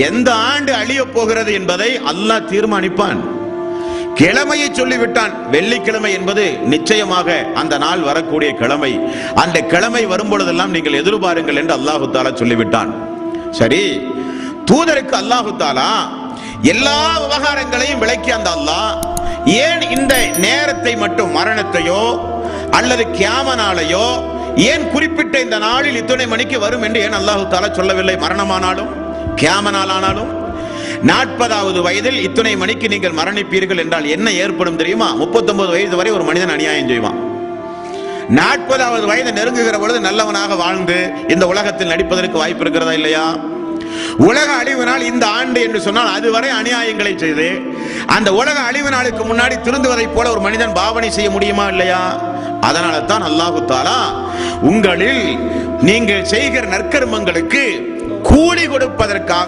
எந்த ஆண்டு அழிய போகிறது என்பதை அல்லாஹ் தீர்மானிப்பான். கிழமையை சொல்லிவிட்டான். வெள்ளிக்கிழமை என்பது நிச்சயமாக அந்த நாள் வரக்கூடிய கிழமை. அந்த கிழமை வரும் பொழுதெல்லாம் நீங்கள் எதிர்பாருங்கள் என்று அல்லாஹு தாலா சொல்லிவிட்டான். சரி, தூதருக்கு அல்லாஹு தாலா எல்லா விவகாரங்களையும் விளக்கி அந்த அல்லாஹ் ஏன் இந்த நேரத்தை மட்டும், மரணத்தையோ அல்லது கியாம நாளையோ ஏன் குறிப்பிட்ட இந்த நாளில் இத்தனை மணிக்கு வரும் என்று ஏன் அல்லாஹு தாலா சொல்லவில்லை? மரணமானாலும் கியாம நாளானாலும் 40வது வயதில் இத்தனை மணிக்கு நீங்கள் மரணிப்பீர்கள் என்றால் என்ன ஏற்படும் தெரியுமா? 39 வயது வரை ஒரு மனிதன் அநியாயம் செய்வான். 40வது வயது நெருங்குகிற பொழுது நல்லவனாக வாழ்ந்து இந்த உலகத்தில் நடிப்பதற்கு வாய்ப்பு இருக்கிறதா இல்லையா? உலக அழிவு நாள் இந்த ஆண்டு என்று சொன்னால் அதுவரை அநியாயங்களை செய்து அந்த உலக அழிவு நாளுக்கு முன்னாடி திருந்துவதை போல ஒரு மனிதன் பாவனை செய்ய முடியுமா இல்லையா? அதனால தான் அல்லாஹு தாலா உங்களில் நீங்கள் செய்கிற நற்கர்மங்களுக்கு கூலி கொடுப்பதற்காக